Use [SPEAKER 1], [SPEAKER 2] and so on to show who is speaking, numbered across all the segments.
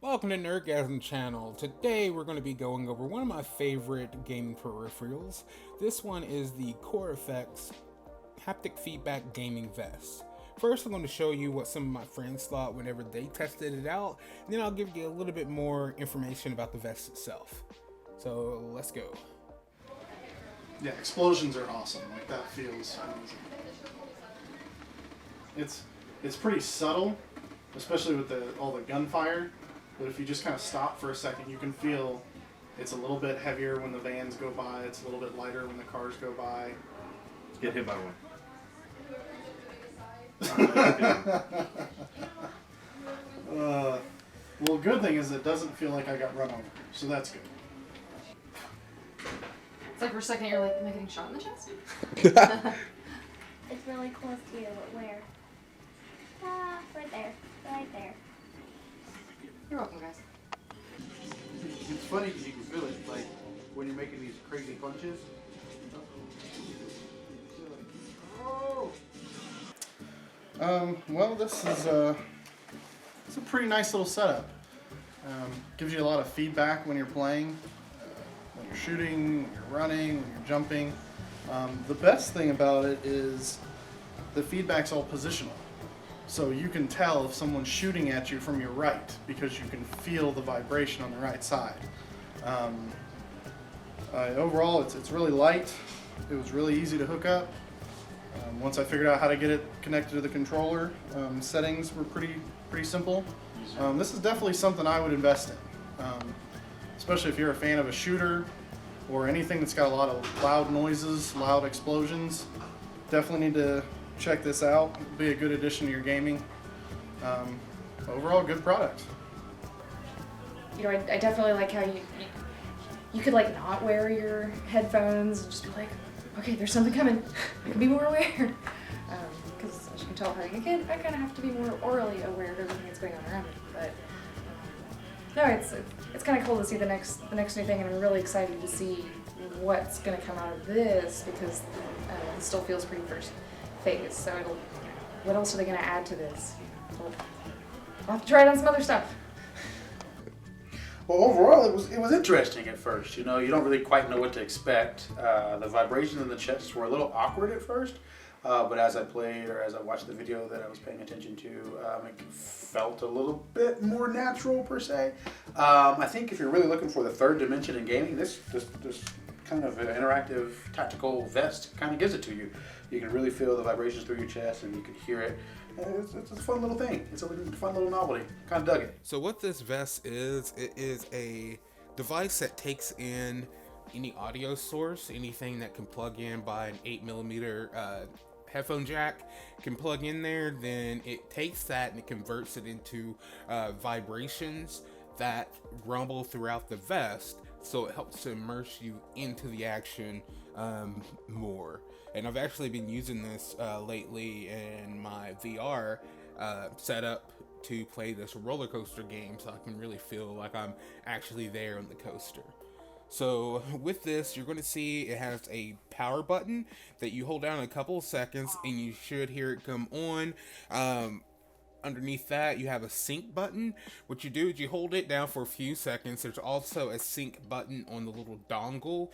[SPEAKER 1] Welcome to Nerdgasm channel. Today we're going to be going over one of my favorite gaming peripherals. This one is the KOR-FX Haptic Feedback Gaming Vest. First I'm going to show you what some of my friends thought whenever they tested it out, and then I'll give you a little bit more information about the vest itself. So let's go.
[SPEAKER 2] Yeah, explosions are awesome. Like, that feels amazing. It's pretty subtle, especially with all the gunfire. But if you just kind of stop for a second, you can feel it's a little bit heavier when the vans go by. It's a little bit lighter when the cars go by.
[SPEAKER 3] Get hit by one.
[SPEAKER 2] Well, good thing is it doesn't feel like I got run over, so that's good.
[SPEAKER 4] It's like for a second you're like, am I getting shot in the chest?
[SPEAKER 5] It's really close to you, but where? Ah, right there. Right there.
[SPEAKER 4] You're welcome, guys.
[SPEAKER 3] It's funny because you can feel it, like when you're making these crazy punches.
[SPEAKER 2] Well, this is it's a pretty nice little setup. Gives you a lot of feedback when you're playing, when you're shooting, when you're running, when you're jumping. The best thing about it is the feedback's all positional. So you can tell if someone's shooting at you from your right because you can feel the vibration on the right side. Overall, it's really light. It was really easy to hook up. Once I figured out how to get it connected to the controller, settings were pretty simple. This is definitely something I would invest in, especially if you're a fan of a shooter or anything that's got a lot of loud noises, loud explosions. Definitely need to check this out. It'll be a good addition to your gaming. Overall, good product.
[SPEAKER 4] You know, I definitely like how you could like not wear your headphones and just be like, okay, there's something coming. I can be more aware. Because as you can tell, having a kid, I kind of have to be more orally aware of everything that's going on around me. But no, it's kind of cool to see the next new thing, and I'm really excited to see what's going to come out of this because it still feels pretty first phase. So what else are they going to add to this? I'll have to try it on some other stuff.
[SPEAKER 3] Well, overall, it was interesting at first. You know, you don't really quite know what to expect. The vibrations in the chest were a little awkward at first, but as I played or as I watched the video that I was paying attention to, it felt a little bit more natural per se. I think if you're really looking for the third dimension in gaming, this kind of interactive tactical vest kind of gives it to you. You can really feel the vibrations through your chest, and you can hear it. It's a fun little thing. It's a fun little novelty. Kind of dug it.
[SPEAKER 1] So what this vest is, it is a device that takes in any audio source, anything that can plug in by an 8mm headphone jack can plug in there. Then it takes that and it converts it into vibrations that rumble throughout the vest, so it helps to immerse you into the action more. And I've actually been using this lately in my VR setup to play this roller coaster game, so I can really feel like I'm actually there on the coaster. So with this, you're going to see it has a power button that you hold down in a couple of seconds and you should hear it come on. Underneath that, you have a sync button. What you do is you hold it down for a few seconds. There's also a sync button on the little dongle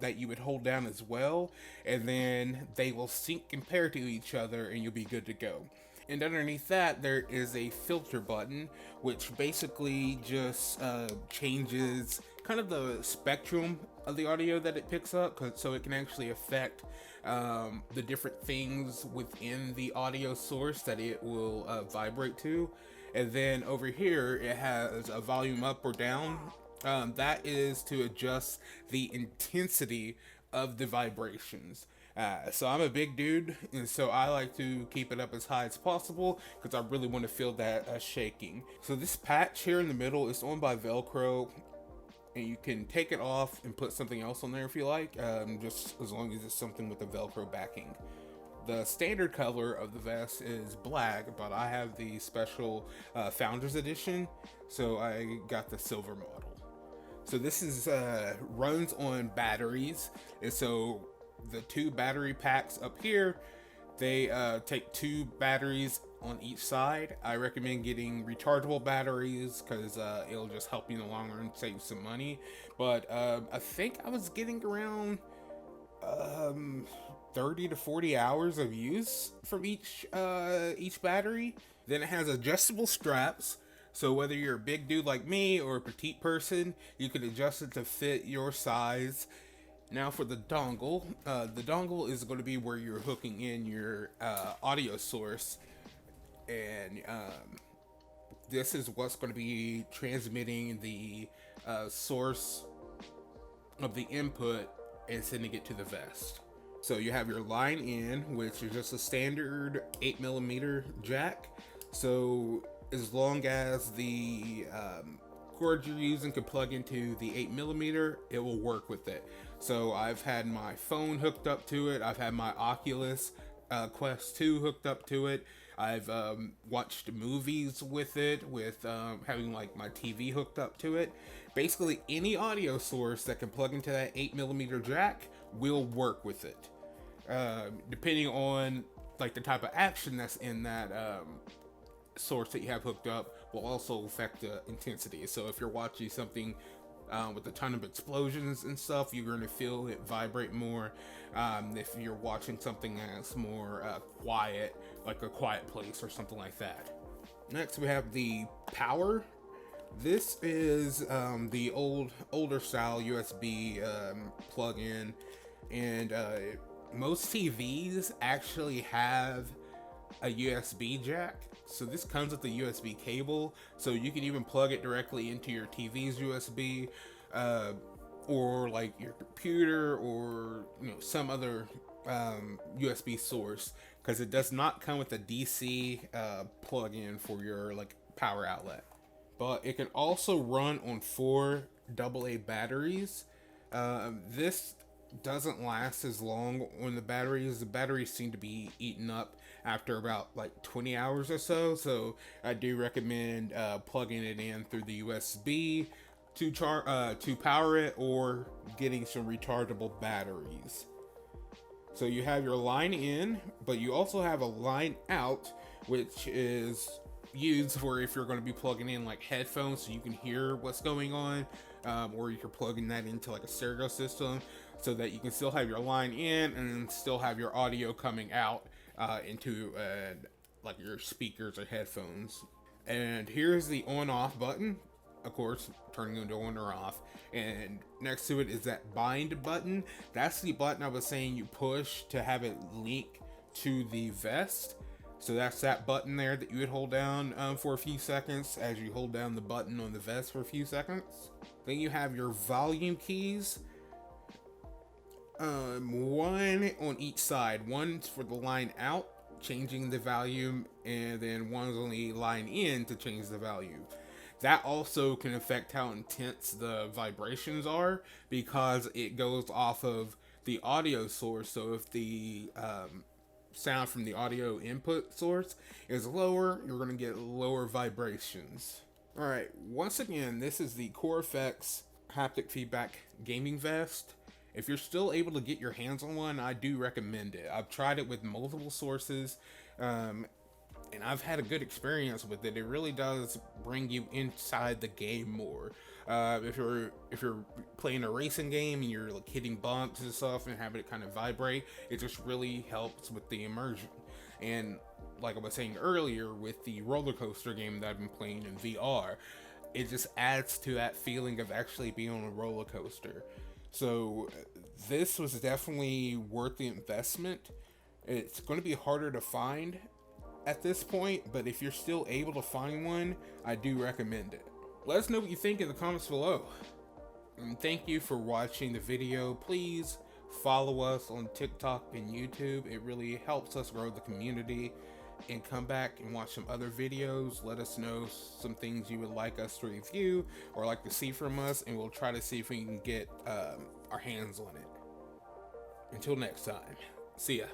[SPEAKER 1] that you would hold down as well, and then they will sync and pair to each other and you'll be good to go. And underneath that, there is a filter button, which basically just changes kind of the spectrum of the audio that it picks up, so it can actually affect the different things within the audio source that it will vibrate to. And then over here, it has a volume up or down. That is to adjust the intensity of the vibrations. So I'm a big dude, and so I like to keep it up as high as possible because I really want to feel that shaking. So this patch here in the middle is on by Velcro, and you can take it off and put something else on there if you like, just as long as it's something with a Velcro backing. The standard color of the vest is black, but I have the special Founders Edition, so I got the silver model. So this is runs on batteries, and so the two battery packs up here, they take two batteries on each side. I recommend getting rechargeable batteries because it'll just help you in the long run save some money. But I think I was getting around 30 to 40 hours of use from each battery. Then it has adjustable straps, so whether you're a big dude like me or a petite person, you can adjust it to fit your size. Now for the dongle is going to be where you're hooking in your audio source, and this is what's going to be transmitting the source of the input and sending it to the vest. So you have your line in, which is just a standard 8mm jack. So as long as the cord you're using can plug into the 8mm, it will work with it. So I've had my phone hooked up to it. I've had my Oculus Quest 2 hooked up to it. I've watched movies with it, with having like my TV hooked up to it. Basically any audio source that can plug into that 8mm jack will work with it. Depending on like the type of action that's in that source that you have hooked up will also affect the intensity. So if you're watching something with a ton of explosions and stuff, you're going to feel it vibrate more. If you're watching something that's more quiet, like A Quiet Place or something like that. Next we have the power. This is the older style USB plug-in, and most TVs actually have a USB jack. So this comes with a USB cable, so you can even plug it directly into your TV's USB, or like your computer, or some other USB source, because it does not come with a DC plug-in for your like power outlet. But it can also run on 4 AA batteries. This doesn't last as long on the batteries. The batteries seem to be eaten up after about like 20 hours or so. So I do recommend plugging it in through the USB to power it, or getting some rechargeable batteries. So you have your line in, but you also have a line out, which is used for if you're going to be plugging in like headphones so you can hear what's going on, or you're plugging that into like a stereo system so that you can still have your line in and still have your audio coming out into like your speakers or headphones. And here's the on off button, of course, turning into on or off. And next to it is that bind button. That's the button I was saying you push to have it link to the vest. So that's that button there that you would hold down for a few seconds as you hold down the button on the vest for a few seconds. Then you have your volume keys. One on each side. One's for the line out, changing the volume, and then one's on the line in to change the volume. That also can affect how intense the vibrations are, because it goes off of the audio source. So if the sound from the audio input source is lower, you're going to get lower vibrations. Alright, once again, this is the KOR-FX Haptic Feedback Gaming Vest. If you're still able to get your hands on one, I do recommend it. I've tried it with multiple sources, and I've had a good experience with it. It really does bring you inside the game more. If you're playing a racing game and you're like hitting bumps and stuff and having it kind of vibrate, it just really helps with the immersion. And like I was saying earlier, with the roller coaster game that I've been playing in VR, it just adds to that feeling of actually being on a roller coaster. So this was definitely worth the investment. It's going to be harder to find at this point, but if you're still able to find one, I do recommend it. Let us know what you think in the comments below. And thank you for watching the video. Please follow us on TikTok and YouTube. It really helps us grow the community. And come back and watch some other videos. Let us know some things you would like us to review or like to see from us, and we'll try to see if we can get our hands on it. Until next time, see ya.